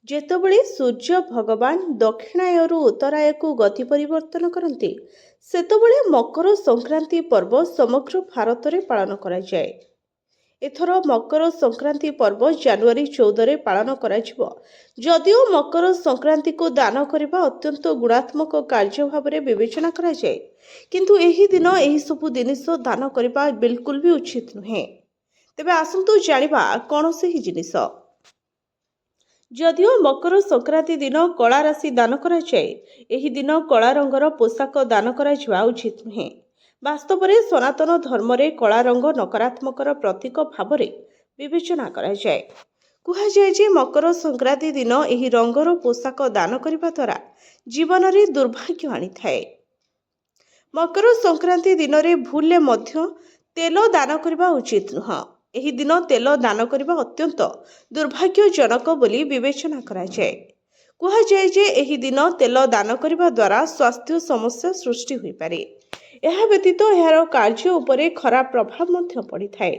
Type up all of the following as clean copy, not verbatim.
ଯେତେବେଳେ ସୂର୍ଯ୍ୟ ଭଗବାନ ଦକ୍ଷିଣାୟରୁ ଉତ୍ତରାୟକୁ ଗତି ପରିବର୍ତ୍ତନ କରନ୍ତି, ସେତେବେଳେ ମକର ସଂକ୍ରାନ୍ତି ପର୍ବ ସମଗ୍ର ଭାରତରେ ପାଳନ କରାଯାଏ। ଏଥର ମକର ସଂକ୍ରାନ୍ତି ପର୍ବ ଜାନୁଆରୀ 14ରେ ପାଳନ କରାଯିବ। ଯଦିଓ ମକର ସଂକ୍ରାନ୍ତିକୁ ଦାନ କରିବା ଅତ୍ୟନ୍ତ ଗୁଣାତ୍ମକ କାର୍ଯ୍ୟ ଭାବରେ ବିବେଚନା କରାଯାଏ, କିନ୍ତୁ ଏହି ଦିନ ଏହିସବୁ ଜିନିଷ ଦାନ କରିବା ବିଲକୁଲ ବି ଉଚିତ ନୁହେଁ। ତେବେ ଆସନ୍ତୁ ଜାଣିବା କ'ଣ ସେହି ଜିନିଷ। ଯଦିଓ ମକର ସଂକ୍ରାନ୍ତି ଦିନ କଳା ରାଶି ଦାନ କରାଯାଏ, ଏହି ଦିନ କଳା ରଙ୍ଗର ପୋଷାକ ଦାନ କରାଯିବା ଉଚିତ ନୁହେଁ। ବାସ୍ତବରେ ସନାତନ ଧର୍ମରେ କଳା ରଙ୍ଗ ନକାରାତ୍ମକର ପ୍ରତୀକ ଭାବରେ ବିବେଚନା କରାଯାଏ। କୁହାଯାଏ ଯେ ମକର ସଂକ୍ରାନ୍ତି ଦିନ ଏହି ରଙ୍ଗର ପୋଷାକ ଦାନ କରିବା ଦ୍ୱାରା ଜୀବନରେ ଦୁର୍ଭାଗ୍ୟ ଆଣିଥାଏ। ମକର ସଂକ୍ରାନ୍ତି ଦିନରେ ଭୁଲରେ ମଧ୍ୟ ତେଲ ଦାନ କରିବା ଉଚିତ ନୁହେଁ। ଏହି ଦିନ ତେଲ ଦାନ କରିବା ଅତ୍ୟନ୍ତ ଦୁର୍ଭାଗ୍ୟଜନକ ବୋଲି ବିବେଚନା କରାଯାଏ। କୁହାଯାଏ ଯେ ଏହି ଦିନ ତେଲ ଦାନ କରିବା ଦ୍ୱାରା ସ୍ୱାସ୍ଥ୍ୟ ସମସ୍ୟା ସୃଷ୍ଟି ହୋଇପାରେ। ଏହା ବ୍ୟତୀତ ଏହାର କାର୍ଯ୍ୟ ଉପରେ ଖରାପ ପ୍ରଭାବ ମଧ୍ୟ ପଡ଼ିଥାଏ।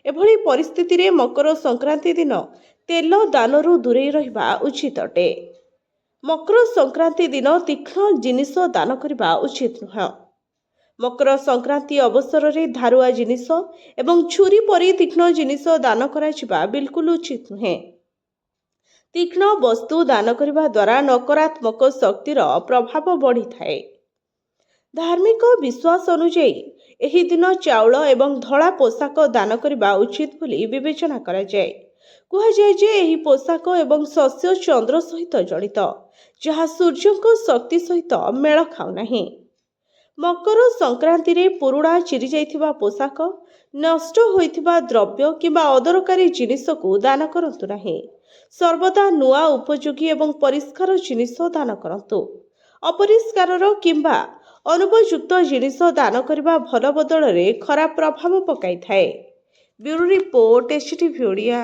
ଏଭଳି ପରିସ୍ଥିତିରେ ମକର ସଂକ୍ରାନ୍ତି ଦିନ ତେଲ ଦାନରୁ ଦୂରେଇ ରହିବା ଉଚିତ ଅଟେ। ମକର ସଂକ୍ରାନ୍ତି ଦିନ ତୀକ୍ଷ୍ଣ ଜିନିଷ ଦାନ କରିବା ଉଚିତ ନୁହେଁ। ମକର ସଂକ୍ରାନ୍ତି ଅବସରରେ ଧାରୁଆ ଜିନିଷ ଏବଂ ଛୁରୀ ପରି ତୀକ୍ଷ୍ଣ ଜିନିଷ ଦାନ କରାଯିବା ବିଲକୁଲ ଉଚିତ ନୁହେଁ। ତୀକ୍ଷ୍ଣ ବସ୍ତୁ ଦାନ କରିବା ଦ୍ୱାରା ନକାରାତ୍ମକ ଶକ୍ତିର ପ୍ରଭାବ ବଢ଼ିଥାଏ। ଧାର୍ମିକ ବିଶ୍ୱାସ ଅନୁଯାୟୀ ଏହି ଦିନ ଚାଉଳ ଏବଂ ଧଳା ପୋଷାକ ଦାନ କରିବା ଉଚିତ ବୋଲି ବିବେଚନା କରାଯାଏ। କୁହାଯାଏ ଯେ ଏହି ପୋଷାକ ଏବଂ ଶସ୍ୟ ଚନ୍ଦ୍ର ସହିତ ଜଡ଼ିତ, ଯାହା ସୂର୍ଯ୍ୟଙ୍କ ଶକ୍ତି ସହିତ ମେଳ ଖାଉନାହିଁ। ମକର ସଂକ୍ରାନ୍ତିରେ ପୁରୁଣା ଚିରିଯାଇଥିବା ପୋଷାକ, ନଷ୍ଟ ହୋଇଥିବା ଦ୍ରବ୍ୟ କିମ୍ବା ଅଦରକାରୀ ଜିନିଷକୁ ଦାନ କରନ୍ତୁ ନାହିଁ। ସର୍ବଦା ନୂଆ, ଉପଯୋଗୀ ଏବଂ ପରିଷ୍କାର ଜିନିଷ ଦାନ କରନ୍ତୁ। ଅପରିଷ୍କାରର କିମ୍ବା ଅନୁପଯୁକ୍ତ ଜିନିଷ ଦାନ କରିବା ଭଲ ବଦଳରେ ଖରାପ ପ୍ରଭାବ ପକାଇଥାଏ। Bureau report, SCTV Odia.